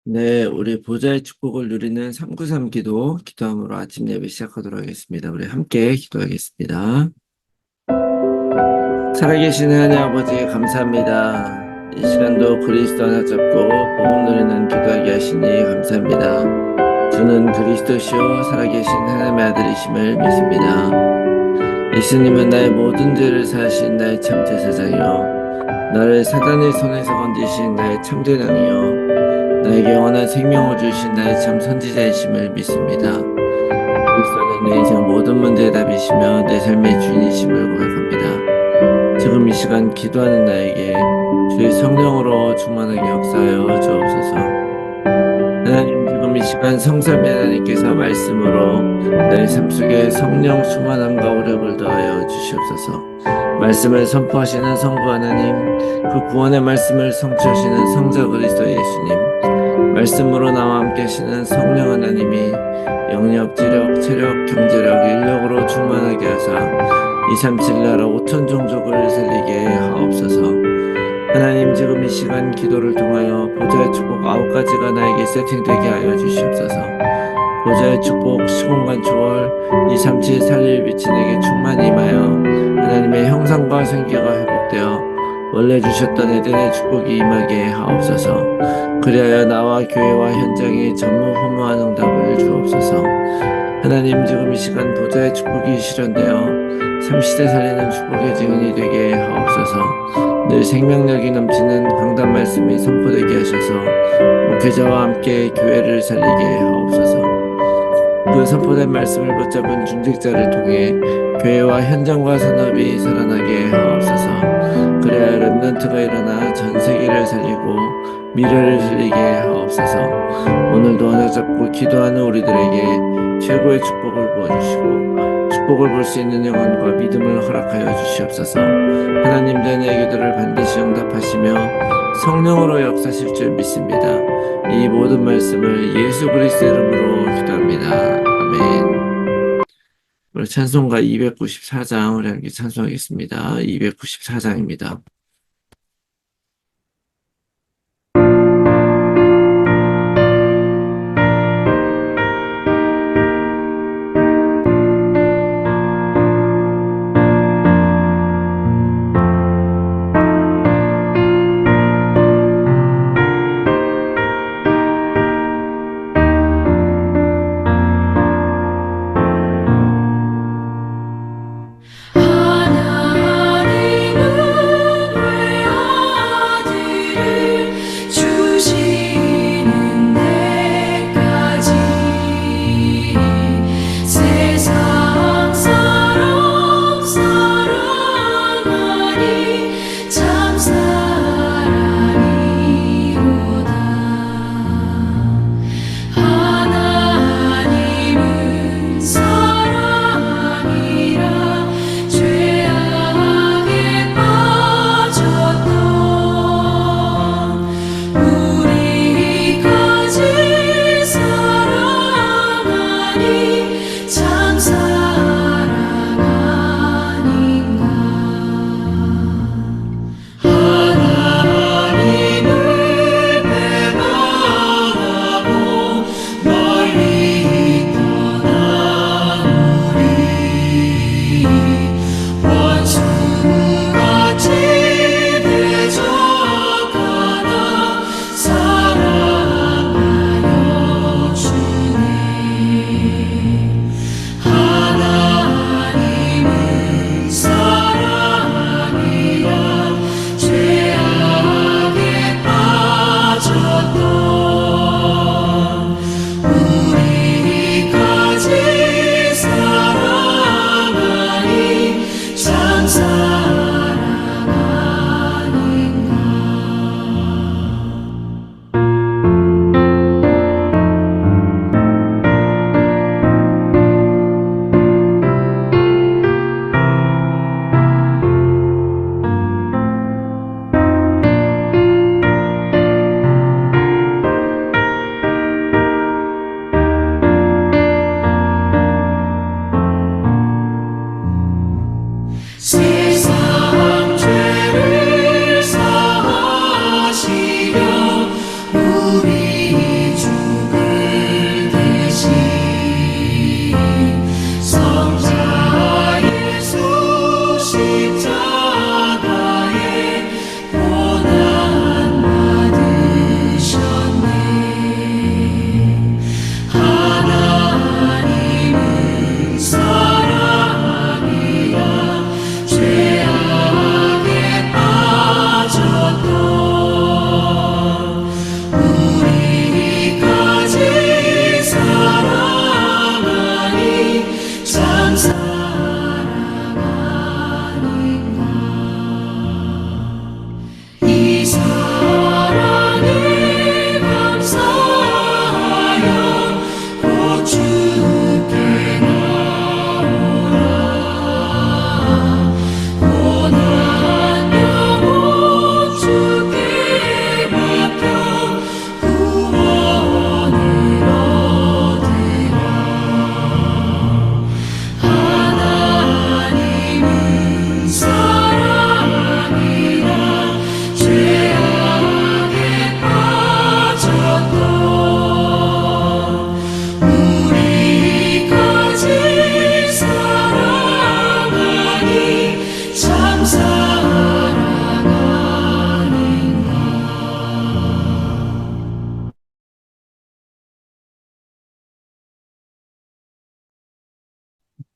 네, 우리 보좌의 축복을 누리는 393 기도함으로 아침 예배 시작하도록 하겠습니다. 우리 함께 기도하겠습니다. 살아계신 하나님 아버지 감사합니다. 이 시간도 그리스도 하나 잡고 복음 누리는 기도하게 하시니 감사합니다. 주는 그리스도시요 살아계신 하나님의 아들이심을 믿습니다. 예수님은 나의 모든 죄를 사하신 나의 참 제사장이요 나를 사단의 손에서 건지신 나의 참전왕이요 나에게 영원한 생명을 주신 나의 참 선지자이심을 믿습니다. 그리스도는 내 인생 모든 문제의 답이시며 내 삶의 주인이심을 고백합니다. 지금 이 시간 기도하는 나에게 주의 성령으로 충만하게 역사하여 주옵소서. 하나님, 지금 이 시간 성삼위 하나님께서 말씀으로 내 삶 속에 성령 충만함과 오력을 더하여 주시옵소서. 말씀을 선포하시는 성부 하나님, 그 구원의 말씀을 성취하시는 성자 그리스도 예수님, 말씀으로 나와 함께 하시는 성령 하나님이 영력, 지력, 체력, 경제력, 인력으로 충만하게 하사 237나라 5천 종족을 살리게 하옵소서. 하나님, 지금 이 시간 기도를 통하여 보좌의 축복 9가지가 나에게 세팅되게 하여 주시옵소서. 보좌의 축복, 시공간 초월, 237 살릴 빛이 내게 충만히 임하여 하나님의 형상과 생기가 회복되어 원래 주셨던 에덴의 축복이 임하게 하옵소서. 그리하여 나와 교회와 현장에 전무후무한 응답을 주옵소서. 하나님, 지금 이 시간 보좌의 축복이 실현되어 30대 살리는 축복의 증인이 되게 하옵소서. 늘 생명력이 넘치는 강단 말씀이 선포되게 하셔서 목회자와 함께 교회를 살리게 하옵소서. 그 선포된 말씀을 붙잡은 중직자를 통해 교회와 현장과 산업이 살아나게 하옵소서. 그래야 렘넌트가 일어나 전 세계를 살리고 미래를 살리게 하옵소서. 오늘도 하나 잡고 기도하는 우리들에게 최고의 축복을 부어주시고 축복을 볼 수 있는 영혼과 믿음을 허락하여 주시옵소서. 하나님도 내 기도를 반드시 응답하시며 성령으로 역사하실 줄 믿습니다. 이 모든 말씀을 예수 그리스도 이름으로 기도합니다. 아멘. 우리 찬송가 294장 우리 함께 찬송하겠습니다. 294장입니다.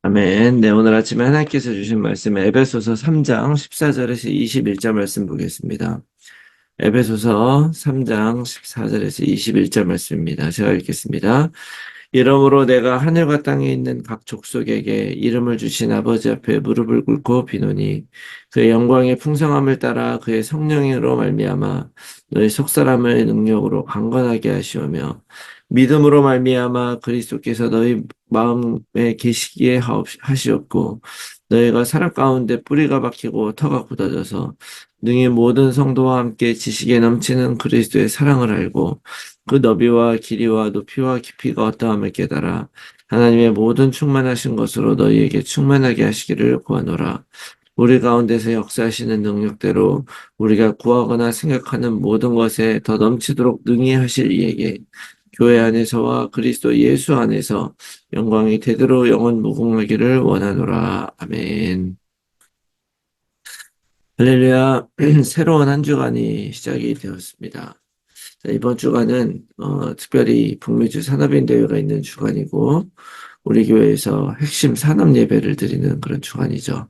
아멘. 네, 오늘 아침에 하나님께서 주신 말씀 에베소서 3장 14절에서 21절 말씀 보겠습니다. 에베소서 3장 14절에서 21절 말씀입니다. 제가 읽겠습니다. 이러므로 내가 하늘과 땅에 있는 각 족속에게 이름을 주신 아버지 앞에 무릎을 꿇고 비노니 그의 영광의 풍성함을 따라 그의 성령으로 말미암아 너희 속사람을 능력으로 강건하게 하시오며 믿음으로 말미암아 그리스도께서 너희 마음에 계시기에 하시옵고 너희가 사람 가운데 뿌리가 박히고 터가 굳어져서 능히 모든 성도와 함께 지식에 넘치는 그리스도의 사랑을 알고 그 너비와 길이와 높이와 깊이가 어떠함을 깨달아 하나님의 모든 충만하신 것으로 너희에게 충만하게 하시기를 구하노라. 우리 가운데서 역사하시는 능력대로 우리가 구하거나 생각하는 모든 것에 더 넘치도록 능히 하실 이에게 교회 안에서와 그리스도 예수 안에서 영광이 대대로 영원 무궁하기를 원하노라. 아멘. 할렐루야. 새로운 한 주간이 시작이 되었습니다. 자, 이번 주간은 특별히 북미주 산업인대회가 있는 주간이고 우리 교회에서 핵심 산업 예배를 드리는 그런 주간이죠.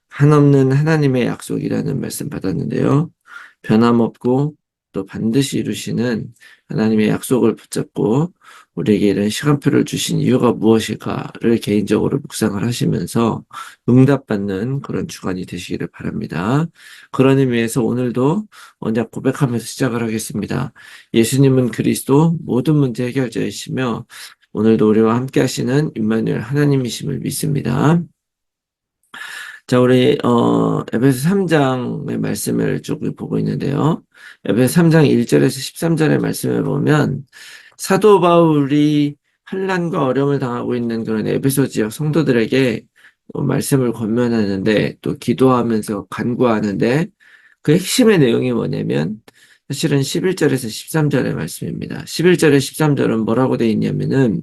한없는 하나님의 약속이라는 말씀 받았는데요. 변함없고 또 반드시 이루시는 하나님의 약속을 붙잡고 우리에게 이런 시간표를 주신 이유가 무엇일까를 개인적으로 묵상을 하시면서 응답받는 그런 주간이 되시기를 바랍니다. 그런 의미에서 오늘도 언약 고백하면서 시작을 하겠습니다. 예수님은 그리스도 모든 문제 해결자이시며 오늘도 우리와 함께 하시는 임마누엘 하나님이심을 믿습니다. 자, 우리 에베소 3장의 말씀을 쭉 보고 있는데요. 에베소 3장 1절에서 13절의 말씀을 보면 사도 바울이 환난과 어려움을 당하고 있는 그런 에베소 지역 성도들에게 말씀을 권면하는데 또 기도하면서 간구하는데 그 핵심의 내용이 뭐냐면 사실은 11절에서 13절의 말씀입니다. 11절에 13절은 뭐라고 되어 있냐면은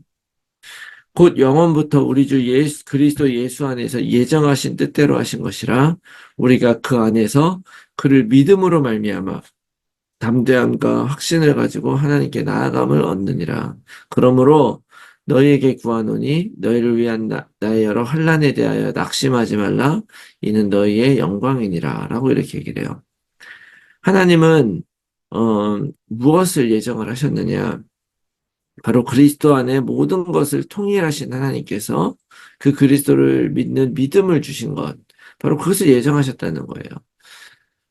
곧 영원부터 우리 주 예수 그리스도 예수 안에서 예정하신 뜻대로 하신 것이라 우리가 그 안에서 그를 믿음으로 말미암아 담대함과 확신을 가지고 하나님께 나아감을 얻느니라. 그러므로 너희에게 구하노니 너희를 위한 나의 여러 환난에 대하여 낙심하지 말라. 이는 너희의 영광이니라. 라고 이렇게 얘기를 해요. 하나님은 무엇을 예정을 하셨느냐? 바로 그리스도 안에 모든 것을 통일하신 하나님께서 그 그리스도를 믿는 믿음을 주신 것, 바로 그것을 예정하셨다는 거예요.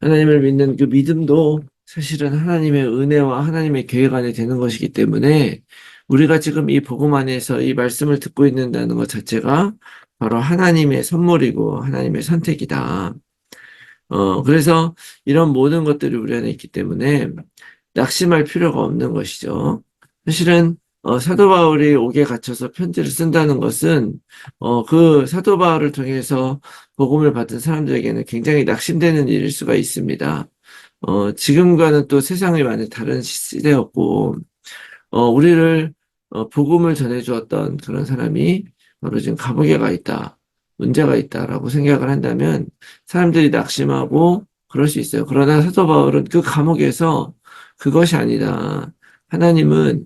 하나님을 믿는 그 믿음도 사실은 하나님의 은혜와 하나님의 계획 안에 되는 것이기 때문에 우리가 지금 이 복음 안에서 이 말씀을 듣고 있는다는 것 자체가 바로 하나님의 선물이고 하나님의 선택이다. 그래서 이런 모든 것들이 우리 안에 있기 때문에 낙심할 필요가 없는 것이죠. 사실은 사도 바울이 옥에 갇혀서 편지를 쓴다는 것은 그 사도 바울을 통해서 복음을 받은 사람들에게는 굉장히 낙심되는 일일 수가 있습니다. 지금과는 또 세상이 많이 다른 시대였고 우리를 복음을 전해주었던 그런 사람이 바로 지금 감옥에 가 있다. 문제가 있다라고 생각을 한다면 사람들이 낙심하고 그럴 수 있어요. 그러나 사도 바울은 그 감옥에서 그것이 아니다. 하나님은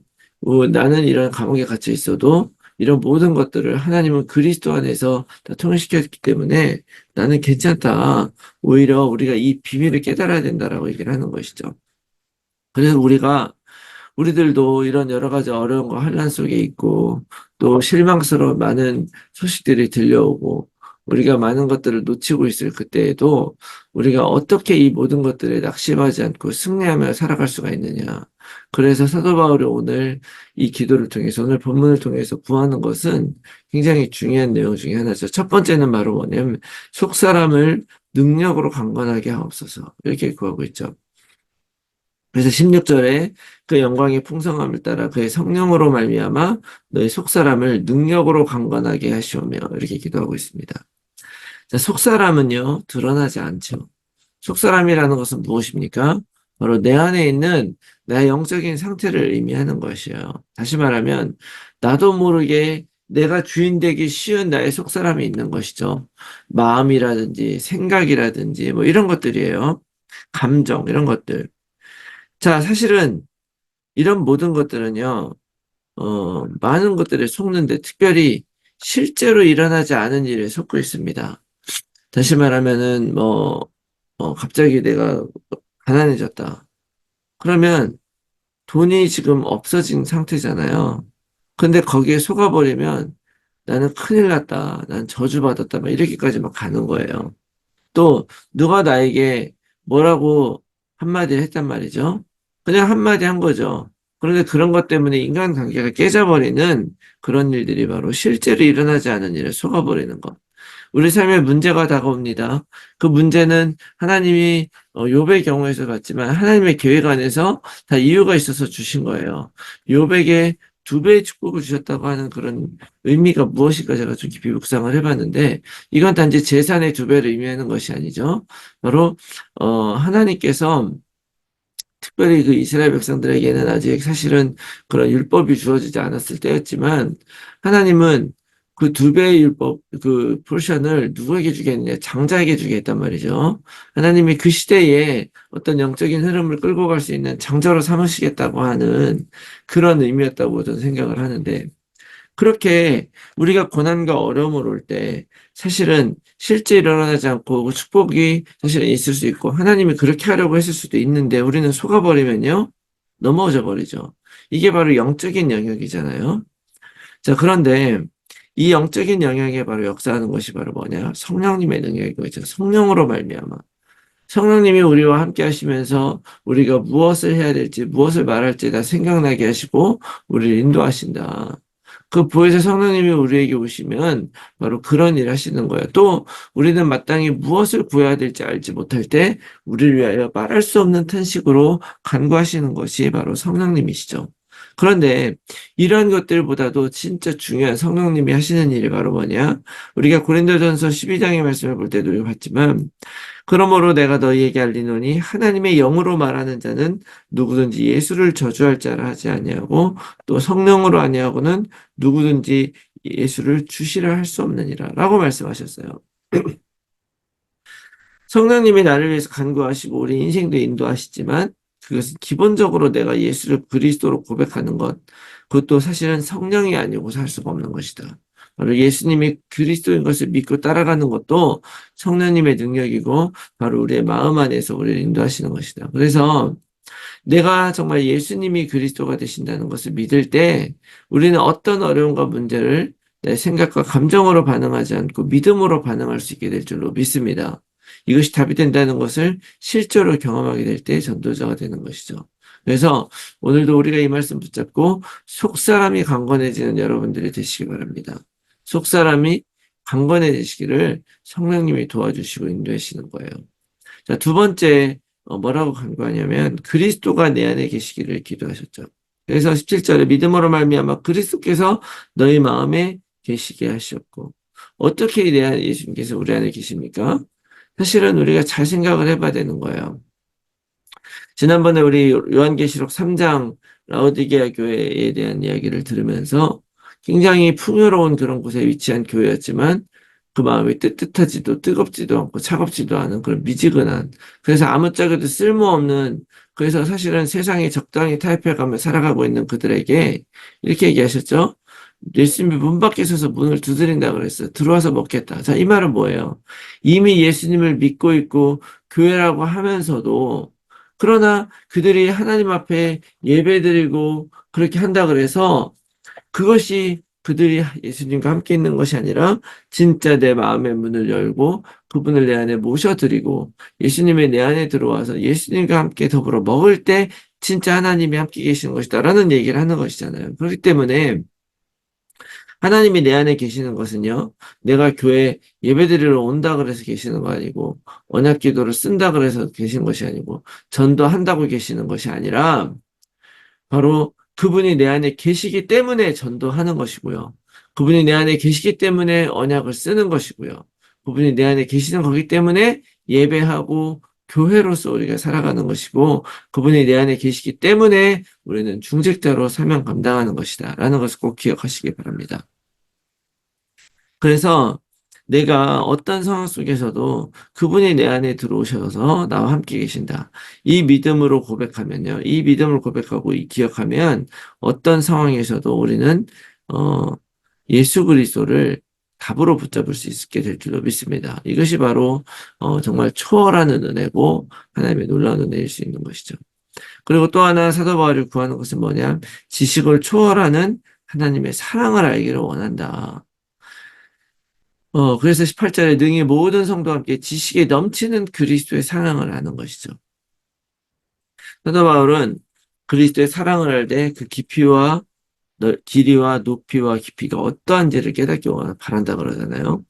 나는 이런 감옥에 갇혀 있어도 이런 모든 것들을 하나님은 그리스도 안에서 다 통일시켰기 때문에 나는 괜찮다. 오히려 우리가 이 비밀을 깨달아야 된다라고 얘기를 하는 것이죠. 그래서 우리들도 이런 여러 가지 어려움과 환난 속에 있고 또 실망스러운 많은 소식들이 들려오고 우리가 많은 것들을 놓치고 있을 그때에도 우리가 어떻게 이 모든 것들에 낙심하지 않고 승리하며 살아갈 수가 있느냐. 그래서 사도 바울이 오늘 이 기도를 통해서 오늘 본문을 통해서 구하는 것은 굉장히 중요한 내용 중에 하나죠. 첫 번째는 바로 뭐냐면 속 사람을 능력으로 강건하게 하옵소서 이렇게 구하고 있죠. 그래서 16절에 그 영광의 풍성함을 따라 그의 성령으로 말미암아 너희 속사람을 능력으로 강건하게 하시오며 이렇게 기도하고 있습니다. 자, 속사람은요 드러나지 않죠. 속사람이라는 것은 무엇입니까? 바로 내 안에 있는 나의 영적인 상태를 의미하는 것이에요. 다시 말하면 나도 모르게 내가 주인 되기 쉬운 나의 속사람이 있는 것이죠. 마음이라든지 생각이라든지 뭐 이런 것들이에요. 감정 이런 것들. 자, 사실은 이런 모든 것들은요, 많은 것들을 속는데 특별히 실제로 일어나지 않은 일에 속고 있습니다. 다시 말하면은 갑자기 내가 가난해졌다. 그러면 돈이 지금 없어진 상태잖아요. 근데 거기에 속아버리면 나는 큰일 났다. 난 저주받았다. 막 이렇게까지 막 가는 거예요. 또 누가 나에게 뭐라고 한마디를 했단 말이죠. 그냥 한마디 한 거죠. 그런데 그런 것 때문에 인간관계가 깨져버리는 그런 일들이 바로 실제로 일어나지 않은 일에 속아버리는 것. 우리 삶에 문제가 다가옵니다. 그 문제는 하나님이 욥의 경우에서 봤지만 하나님의 계획 안에서 다 이유가 있어서 주신 거예요. 욥에게 2배의 축복을 주셨다고 하는 그런 의미가 무엇일까 제가 좀 깊이 묵상을 해봤는데 이건 단지 재산의 2배를 의미하는 것이 아니죠. 바로 하나님께서 특별히 그 이스라엘 백성들에게는 아직 사실은 그런 율법이 주어지지 않았을 때였지만 하나님은 그 2배의 율법, 그 포션을 누구에게 주겠느냐? 장자에게 주겠단 말이죠. 하나님이 그 시대에 어떤 영적인 흐름을 끌고 갈 수 있는 장자로 삼으시겠다고 하는 그런 의미였다고 저는 생각을 하는데 그렇게 우리가 고난과 어려움을 올 때 사실은 실제 일어나지 않고 그 축복이 사실은 있을 수 있고 하나님이 그렇게 하려고 했을 수도 있는데 우리는 속아버리면요 넘어져 버리죠. 이게 바로 영적인 영역이잖아요. 자, 그런데 이 영적인 영역에 바로 역사하는 것이 바로 뭐냐? 성령님의 능력이죠. 성령으로 말미암아. 성령님이 우리와 함께 하시면서 우리가 무엇을 해야 될지, 무엇을 말할지 다 생각나게 하시고 우리를 인도하신다. 그 보혜사 성령님이 우리에게 오시면 바로 그런 일 하시는 거예요. 또 우리는 마땅히 무엇을 구해야 될지 알지 못할 때 우리를 위하여 말할 수 없는 탄식으로 간구하시는 것이 바로 성령님이시죠. 그런데 이런 것들보다도 진짜 중요한 성령님이 하시는 일이 바로 뭐냐? 우리가 고린도전서 12장의 말씀을 볼 때도 봤지만 그러므로 내가 너희에게 알리노니 하나님의 영으로 말하는 자는 누구든지 예수를 저주할 자라 하지 아니하고 또 성령으로 아니하고는 누구든지 예수를 주시라 할 수 없느니라 라고 말씀하셨어요. 성령님이 나를 위해서 간구하시고 우리 인생도 인도하시지만 그것은 기본적으로 내가 예수를 그리스도로 고백하는 것 그것도 사실은 성령이 아니고 살 수가 없는 것이다. 바로 예수님이 그리스도인 것을 믿고 따라가는 것도 성령님의 능력이고 바로 우리의 마음 안에서 우리를 인도하시는 것이다. 그래서 내가 정말 예수님이 그리스도가 되신다는 것을 믿을 때 우리는 어떤 어려움과 문제를 내 생각과 감정으로 반응하지 않고 믿음으로 반응할 수 있게 될 줄로 믿습니다. 이것이 답이 된다는 것을 실제로 경험하게 될 때 전도자가 되는 것이죠. 그래서 오늘도 우리가 이 말씀 붙잡고 속사람이 강건해지는 여러분들이 되시기 바랍니다. 속사람이 강건해지시기를 성령님이 도와주시고 인도하시는 거예요. 자, 2번째 뭐라고 간구하냐면 그리스도가 내 안에 계시기를 기도하셨죠. 그래서 17절에 믿음으로 말미암아 그리스도께서 너희 마음에 계시게 하셨고 어떻게 내 안에 예수님께서 우리 안에 계십니까? 사실은 우리가 잘 생각을 해봐야 되는 거예요. 지난번에 우리 요한계시록 3장 라오디게아 교회에 대한 이야기를 들으면서 굉장히 풍요로운 그런 곳에 위치한 교회였지만 그 마음이 뜨뜻하지도 뜨겁지도 않고 차갑지도 않은 그런 미지근한 그래서 아무짝에도 쓸모없는 그래서 사실은 세상에 적당히 타협해가며 살아가고 있는 그들에게 이렇게 얘기하셨죠. 예수님이 문 밖에 서서 문을 두드린다 그랬어요. 들어와서 먹겠다. 자, 이 말은 뭐예요? 이미 예수님을 믿고 있고 교회라고 하면서도 그러나 그들이 하나님 앞에 예배드리고 그렇게 한다 그래서 그것이 그들이 예수님과 함께 있는 것이 아니라 진짜 내 마음의 문을 열고 그분을 내 안에 모셔드리고 예수님의 내 안에 들어와서 예수님과 함께 더불어 먹을 때 진짜 하나님이 함께 계시는 것이다라는 얘기를 하는 것이잖아요. 그렇기 때문에 하나님이 내 안에 계시는 것은요, 내가 교회 예배드리러 온다 그래서 계시는 거 아니고, 언약 기도를 쓴다 그래서 계시는 것이 아니고, 전도한다고 계시는 것이 아니라, 바로 그분이 내 안에 계시기 때문에 전도하는 것이고요. 그분이 내 안에 계시기 때문에 언약을 쓰는 것이고요. 그분이 내 안에 계시는 거기 때문에 예배하고 교회로서 우리가 살아가는 것이고, 그분이 내 안에 계시기 때문에 우리는 중직자로 사명 감당하는 것이다. 라는 것을 꼭 기억하시기 바랍니다. 그래서 내가 어떤 상황 속에서도 그분이 내 안에 들어오셔서 나와 함께 계신다. 이 믿음으로 고백하면요. 이 믿음을 고백하고 기억하면 어떤 상황에서도 우리는 어, 예수 그리스도를 답으로 붙잡을 수 있게 될 줄로 믿습니다. 이것이 바로 정말 초월하는 은혜고 하나님의 놀라운 은혜일 수 있는 것이죠. 그리고 또 하나 사도 바울이 구하는 것은 뭐냐? 지식을 초월하는 하나님의 사랑을 알기를 원한다. 그래서 18절에 능히 모든 성도와 함께 지식에 넘치는 그리스도의 사랑을 아는 것이죠. 사도 바울은 그리스도의 사랑을 알 때 그 깊이와 길이와 높이와 깊이가 어떠한지를 깨닫기 바란다 그러잖아요.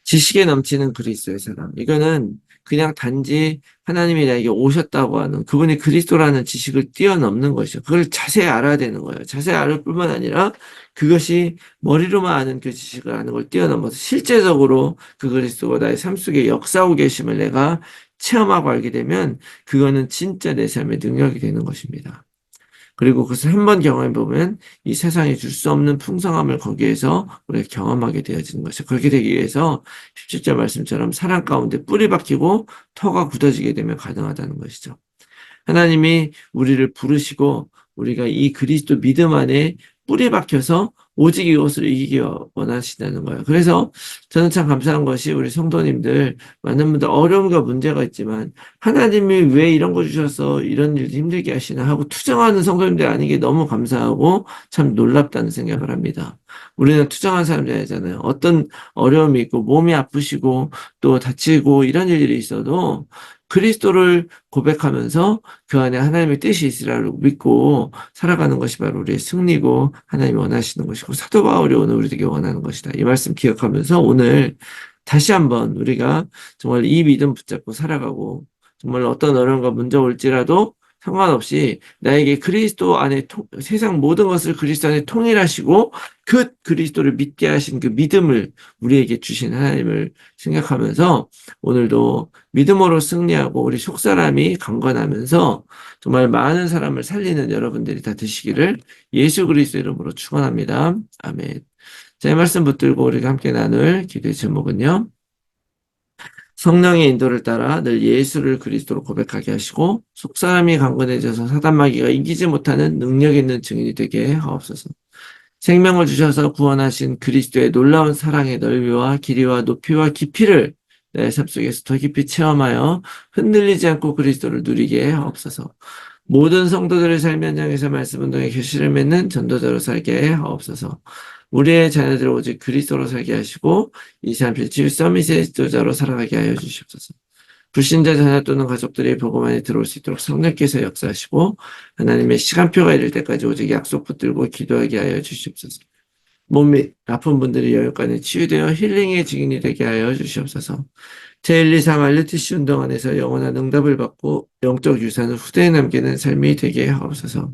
지식에 넘치는 그리스도의 사랑. 이거는 그냥 단지 하나님이 나에게 오셨다고 하는 그분이 그리스도라는 지식을 뛰어넘는 것이죠. 그걸 자세히 알아야 되는 거예요. 자세히 알을 뿐만 아니라 그것이 머리로만 아는 그 지식을 아는 걸 뛰어넘어서 실제적으로 그 그리스도가 나의 삶 속에 역사하고 계심을 내가 체험하고 알게 되면 그거는 진짜 내 삶의 능력이 되는 것입니다. 그리고 그것을 한번 경험해 보면 이 세상이 줄 수 없는 풍성함을 거기에서 우리가 경험하게 되어지는 것이죠. 그렇게 되기 위해서 17절 말씀처럼 사랑 가운데 뿌리 박히고 터가 굳어지게 되면 가능하다는 것이죠. 하나님이 우리를 부르시고 우리가 이 그리스도 믿음 안에 뿌리 박혀서 오직 이것을 이기기 원하시다는 거예요. 그래서 저는 참 감사한 것이 우리 성도님들 많은 분들 어려움과 문제가 있지만 하나님이 왜 이런 거 주셔서 이런 일 힘들게 하시나 하고 투정하는 성도님들 아닌 게 너무 감사하고 참 놀랍다는 생각을 합니다. 우리는 투정한 사람들이 아니잖아요. 어떤 어려움이 있고 몸이 아프시고 또 다치고 이런 일들이 있어도 그리스도를 고백하면서 그 안에 하나님의 뜻이 있으라고 믿고 살아가는 것이 바로 우리의 승리고 하나님이 원하시는 것이고 사도 바울이 오늘 우리에게 원하는 것이다. 이 말씀 기억하면서 오늘 다시 한번 우리가 정말 이 믿음 붙잡고 살아가고 정말 어떤 어려움과 문제 올지라도 상관없이 나에게 그리스도 안에 세상 모든 것을 그리스도 안에 통일하시고 그 그리스도를 믿게 하신 그 믿음을 우리에게 주신 하나님을 생각하면서 오늘도 믿음으로 승리하고 우리 속사람이 강건하면서 정말 많은 사람을 살리는 여러분들이 다 되시기를 예수 그리스도 이름으로 축원합니다. 아멘. 자, 이 말씀 붙들고 우리가 함께 나눌 기도의 제목은요. 성령의 인도를 따라 늘 예수를 그리스도로 고백하게 하시고 속사람이 강건해져서 사단마귀가 이기지 못하는 능력 있는 증인이 되게 하옵소서. 생명을 주셔서 구원하신 그리스도의 놀라운 사랑의 넓이와 길이와 높이와 깊이를 내 삶 속에서 더 깊이 체험하여 흔들리지 않고 그리스도를 누리게 하옵소서. 모든 성도들의 삶 현장에서 말씀 운동에 결실을 맺는 전도자로 살게 하옵소서. 우리의 자녀들을 오직 그리스도로 살게 하시고 237 서밋의 지도자로 살아가게 하여 주시옵소서. 불신자 자녀 또는 가족들이 복음 안에 들어올 수 있도록 성령께서 역사하시고 하나님의 시간표가 이를 때까지 오직 약속 붙들고 기도하게 하여 주시옵소서. 몸이 아픈 분들이 여유간에 치유되어 힐링의 증인이 되게 하여 주시옵소서. 제123 알르티시 운동 안에서 영원한 응답을 받고 영적 유산을 후대에 남기는 삶이 되게 하옵소서.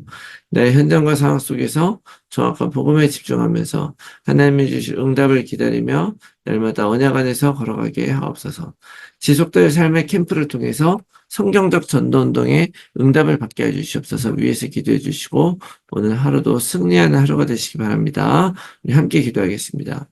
나의 현장과 상황 속에서 정확한 복음에 집중하면서 하나님이 주실 응답을 기다리며 날마다 언약 안에서 걸어가게 하옵소서. 지속될 삶의 캠프를 통해서 성경적 전도운동에 응답을 받게 해주시옵소서. 위에서 기도해 주시고 오늘 하루도 승리하는 하루가 되시기 바랍니다. 우리 함께 기도하겠습니다.